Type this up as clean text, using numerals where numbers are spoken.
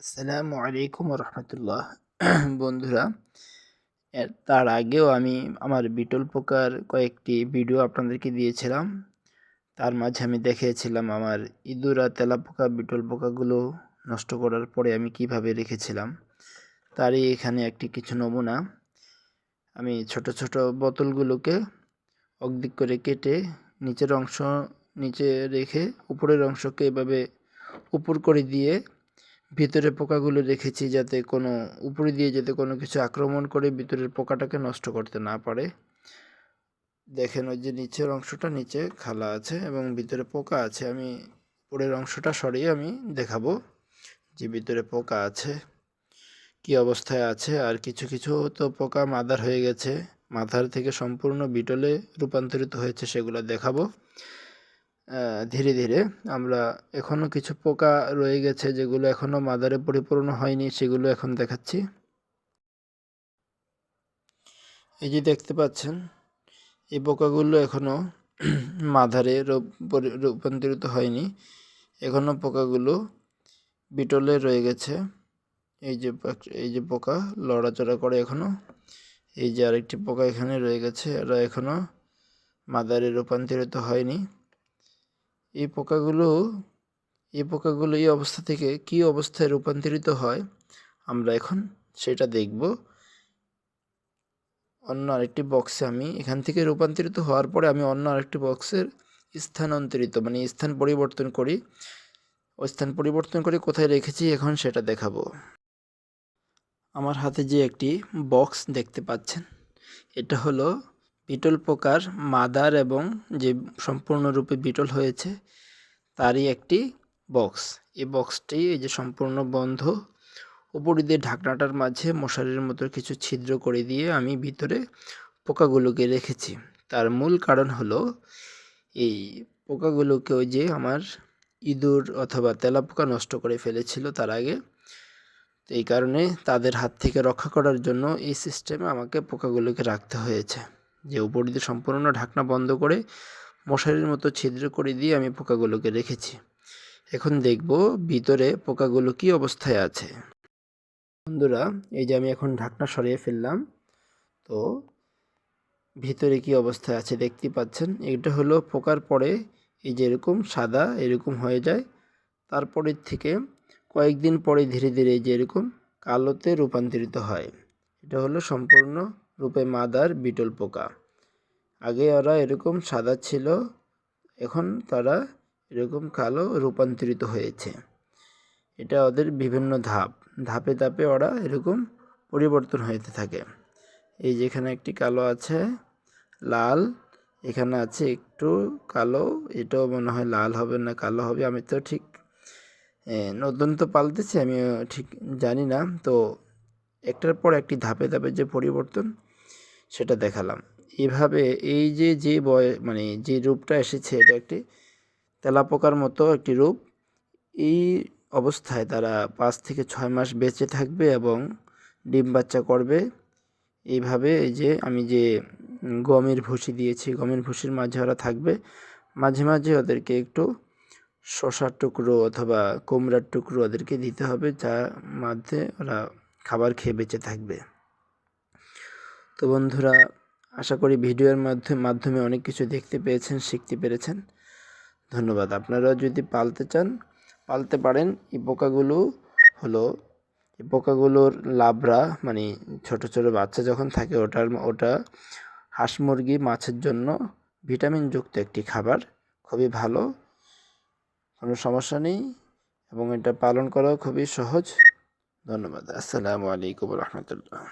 আসসালামু আলাইকুম রহমতুল্লাহ। বন্ধুরা, তার আগেও আমি আমার বিটল পোকার কয়েকটি ভিডিও আপনাদেরকে দিয়েছিলাম। তার মাঝে আমি দেখিয়েছিলাম আমার ইঁদুর আর তেলাপোকা বিটল পোকাগুলো নষ্ট করার পরে আমি কিভাবে রেখেছিলাম। তারই এখানে একটি কিছু নমুনা। আমি ছোট ছোট বোতলগুলোকে অর্ধেক করে কেটে নিচের অংশ নিচে রেখে উপরের অংশকে এভাবে উপর করে দিয়ে ভিতরে পোকাগুলো রেখেছি, যাতে কোনো উপরে দিয়ে যাতে কোনো কিছু আক্রমণ করে ভিতরের পোকাটাকে নষ্ট করতে না পারে। দেখেন, ওই যে নিচের অংশটা নিচে খালা আছে এবং ভিতরে পোকা আছে। আমি উপরের অংশটা সরিয়ে আমি দেখাবো যে ভিতরে পোকা আছে, কি অবস্থায় আছে। আর কিছু কিছু তো পোকা মাদার হয়ে গেছে, মাথার থেকে সম্পূর্ণ বিটলে রূপান্তরিত হয়েছে, সেগুলো দেখাবো। ধীরে ধীরে আমরা এখনও কিছু পোকা রয়ে গেছে যেগুলো এখনও মাদারে পরিপূর্ণ হয়নি, সেগুলো এখন দেখাচ্ছি। এই যে দেখতে পাচ্ছেন, এই পোকাগুলো এখনও মাদারে রূপান্তরিত হয়নি, এখনও পোকাগুলো বিটলে রয়ে গেছে। এই যে পোকা লড়াচড়া করে এখনও। এই যে আরেকটি পোকা এখানে রয়ে গেছে, এরা এখনও মাদারে রূপান্তরিত হয়নি। এই পোকাগুলো এই অবস্থা থেকে কি অবস্থায় রূপান্তরিত হয় আমরা এখন সেটা দেখব। অন্য আরেকটি বক্সে আমি এখান থেকে রূপান্তরিত হওয়ার পরে আমি অন্য আরেকটি বক্সের স্থানান্তরিত স্থান পরিবর্তন করি। ওই স্থান পরিবর্তন করে কোথায় রেখেছি এখন সেটা দেখাবো। আমার হাতে যে একটি বক্স দেখতে পাচ্ছেন, এটা হলো বিটল পোকার মাদার এবং যে সম্পূর্ণরূপে বিটল হয়েছে তারই একটি বক্স। এই বক্সটি এই যে সম্পূর্ণ বন্ধ, উপরে দিয়ে ঢাকনাটার মাঝে মশারির মতো কিছু ছিদ্র করে দিয়ে আমি ভিতরে পোকাগুলোকে রেখেছি। তার মূল কারণ হলো এই পোকাগুলোকে ওই যে আমার ইঁদুর অথবা তেলাপোকা নষ্ট করে ফেলেছিল তার আগে। তো এই কারণে তাদের হাত থেকে রক্ষা করার জন্য এই সিস্টেমে আমাকে পোকাগুলোকে রাখতে হয়েছে, যে উপর দিয়ে সম্পূর্ণ ঢাকনা বন্ধ করে মশারির মতো ছিদ্র করে দিয়ে আমি পোকাগুলোকে রেখেছি। এখন দেখব ভিতরে পোকাগুলো কি অবস্থায় আছে। বন্ধুরা, এই যে আমি এখন ঢাকনা সরিয়ে ফেললাম, তো ভিতরে কি অবস্থায় আছে দেখতে পাচ্ছেন। এটা হলো পোকার পরে এই যে এরকম সাদা এরকম হয়ে যায়, তারপরের থেকে কয়েকদিন পরে ধীরে ধীরে এই যে এরকম কালোতে রূপান্তরিত হয়। এটা হলো সম্পূর্ণ রূপে মাদার বিটল পোকা। আগে ওরা এরকম সাদা ছিল, এখন তারা এরকম কালো রূপান্তরিত হয়েছে। এটা ওদের বিভিন্ন ধাপে ধাপে ওরা এরকম পরিবর্তন হতে থাকে। এই যেখানে একটি কালো আছে, লাল, এখানে আছে একটু কালো, এটাও মনে হয় লাল হবে না কালো হবে, আমি তো ঠিক নতুন তো পাল্টেছি, আমি ঠিক জানি না। তো একটার পর একটি ধাপে ধাপে যে পরিবর্তন সেটা দেখালাম। এভাবে এই যে যে রূপটা এসেছে, এটা একটি তেলাপোকার মতো একটি রূপ। এই অবস্থায় তারা 5 থেকে 6 মাস বেঁচে থাকবে এবং ডিম বাচ্চা করবে। এইভাবে এই যে আমি যে গমের ভুসি দিয়েছি, গমের ভুসির মাঝে ওরা থাকবে। মাঝে মাঝে ওদেরকে একটু শসার টুকরো অথবা কুমড়ার টুকরো ওদেরকে দিতে হবে, যার মধ্যে ওরা খাবার খেয়ে বেঁচে থাকবে। তো বন্ধুরা, আশা করি ভিডিওর মাধ্যমে অনেক কিছু দেখতে পেয়েছেন, শিখতে পেরেছেন। ধন্যবাদ। আপনারা যদি পালতে চান পালতে পারেন। এই পোকাগুলোর লার্ভা ছোট ছোট বাচ্চা যখন থাকে ওটা হাঁস মুরগি মাছের জন্য ভিটামিনযুক্ত একটি খাবার, খুবই ভালো, কোনো সমস্যা নেই এবং এটা পালন করাও খুবই সহজ। ধন্যবাদ। আসসালামু আলাইকুম রহমতুল্লাহ।